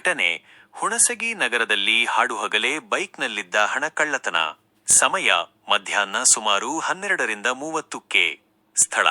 ಘಟನೆ ಹುಣಸಗಿ ನಗರದಲ್ಲಿ ಹಾಡುಹಗಲೇ ಬೈಕ್ನಲ್ಲಿದ್ದ ಹಣ ಕಳ್ಳತನ. ಸಮಯ ಮಧ್ಯಾಹ್ನ ಸುಮಾರು 12ರಿಂದ 30ಕ್ಕೆ. ಸ್ಥಳ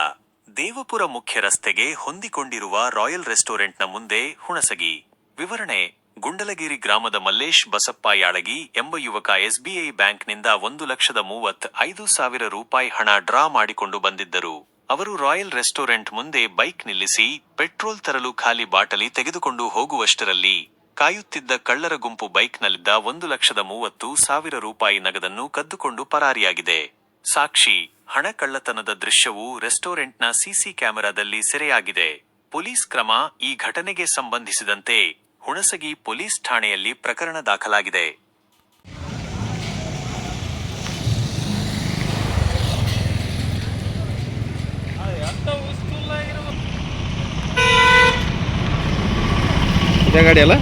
ದೇವಪುರ ಮುಖ್ಯ ರಸ್ತೆಗೆ ಹೊಂದಿಕೊಂಡಿರುವ ರಾಯಲ್ ರೆಸ್ಟೋರೆಂಟ್ನ ಮುಂದೆ, ಹುಣಸಗಿ. ವಿವರಣೆ: ಗುಂಡಲಗಿರಿ ಗ್ರಾಮದ ಮಲ್ಲೇಶ್ ಬಸಪ್ಪ ಯಾಳಗಿ ಎಂಬ ಯುವಕ ಎಸ್ಬಿಐ ಬ್ಯಾಂಕ್ನಿಂದ 1,35,000 ರೂಪಾಯಿ ಹಣ ಡ್ರಾ ಮಾಡಿಕೊಂಡು ಬಂದಿದ್ದರು. ಅವರು ರಾಯಲ್ ರೆಸ್ಟೋರೆಂಟ್ ಮುಂದೆ ಬೈಕ್ ನಿಲ್ಲಿಸಿ ಪೆಟ್ರೋಲ್ ತರಲು ಖಾಲಿ ಬಾಟಲಿ ತೆಗೆದುಕೊಂಡು ಹೋಗುವಷ್ಟರಲ್ಲಿ ಕಾಯುತ್ತಿದ್ದ ಕಳ್ಳರ ಗುಂಪು ಬೈಕ್ನಲ್ಲಿದ್ದ 1,30,000 ರೂಪಾಯಿ ನಗದನ್ನು ಕದ್ದುಕೊಂಡು ಪರಾರಿಯಾಗಿದೆ. ಸಾಕ್ಷಿ: ಹಣ ಕಳ್ಳತನದ ದೃಶ್ಯವು ರೆಸ್ಟೋರೆಂಟ್ನ ಸಿಸಿ ಕ್ಯಾಮೆರಾದಲ್ಲಿ ಸೆರೆಯಾಗಿದೆ. ಪೊಲೀಸ್ ಕ್ರಮ: ಈ ಘಟನೆಗೆ ಸಂಬಂಧಿಸಿದಂತೆ ಹುಣಸಗಿ ಪೊಲೀಸ್ ಠಾಣೆಯಲ್ಲಿ ಪ್ರಕರಣ ದಾಖಲಾಗಿದೆ. ಗಾಡಿ ಅಲ್ಲ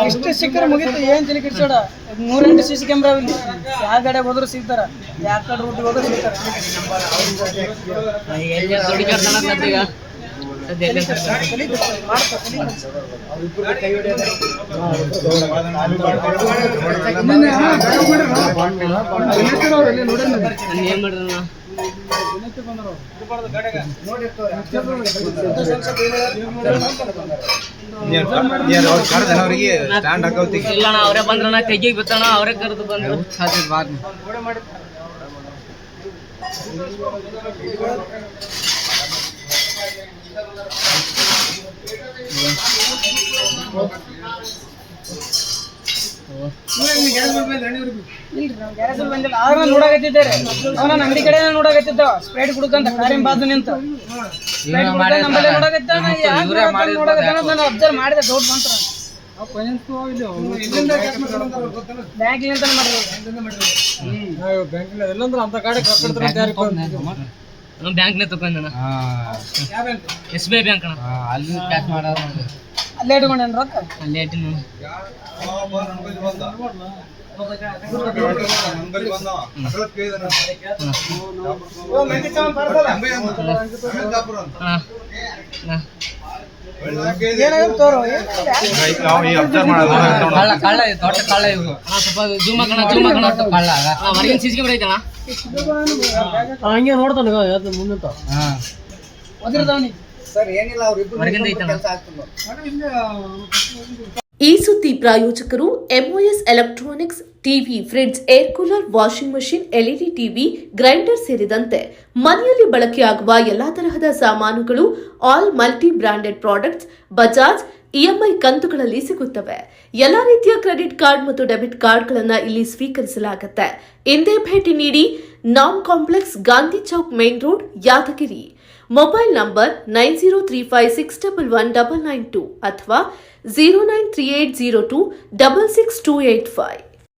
ಇಷ್ಟು ಸಿಕ್ಕರೆ ಮುಗಿತು. ಏನ್ ತಲೆ ಕೆಡ್ಸೋಡ? 3 CC ಕ್ಯಾಮ್ರಾ ಇಲ್ಲಿ. ಯಾವ ಗಾಡಿಯಾಗ ಹೋದ್ರು ಸಿಗ್ತಾರ, ಯಾವ ಕಡೆ ರೂಟ್ ಹೋದ್ರು ಸಿಗ್ತಾರ. ಅವರೇ ಬಂದ್ರ ಕೈಗೆ ಬಿತ್ತಣ, ಅವರೇ ಕರೆದು ಬಂದ್ರು. ನೋಡಾಕತ್ತಿದ್ದಾರೆ ಅವನ ಅಂಗಡಿ ಕಡೆ ನೋಡಾಕತ್ತಿದ್ದ. ಸ್ಪ್ರೈಟ್ ಕುಡ್ಕಂತ ಕಾರಿನ ಬಾಜು ನಿಂತ ಅಬ್ಸರ್ವ್ ಮಾಡಿದೆ. ಡೌಟ್ ಬಂತ. ಬ್ಯಾಂಕ್ ಬ್ಯಾಂಕ್ನೇ ತಗೊಂಡ SBI ಬ್ಯಾಂಕ್ ಅಲ್ಲಿ ಕ್ಯಾಶ್ ಮಾಡೋದು. ಅಲ್ಲೇ ಇಟ್ಕೊಂಡೇನು ರೊಕ್ಕ? ಅಲ್ಲೇ ಇಟ್ಟಿನ. ಹೊರಗಿನ ಸಿಸಿ ಕ್ಯಾಮ್ರಾ ಐತಣ್ಣ, ಹಂಗೆ ನೋಡ್ತಾನ ಮುಂದೆ. ಹೊರಗಿಂದ ಐತಣ್ಣ. ಈ ಸುದ್ದಿ ಪ್ರಾಯೋಜಕರು MOS electronics, TV, fridge, air cooler, washing machine, LED TV, grinder ಸೇರಿದಂತೆ ಮನೆಯಲ್ಲಿ ಬಳಕೆಯಾಗುವ ಎಲ್ಲಾ ತರಹದ ಸಾಮಾನುಗಳು all multi branded products Bajaj EMI ಕಂತುಗಳಲ್ಲಿ ಸಿಗುತ್ತವೆ. ಎಲ್ಲಾ ರೀತಿಯ ಕ್ರೆಡಿಟ್ ಕಾರ್ಡ್ ಮತ್ತು ಡೆಬಿಟ್ ಕಾರ್ಡ್ಗಳನ್ನು ಇಲ್ಲಿ ಸ್ವೀಕರಿಸಲಾಗುತ್ತೆ. ಇಂದೇ ಭೇಟಿ ನೀಡಿ. ನಾಮ್ complex, Gandhi Chowk, main road, Yadgiri. Mobile number 9035611992 ಅಥವಾ 09380266285.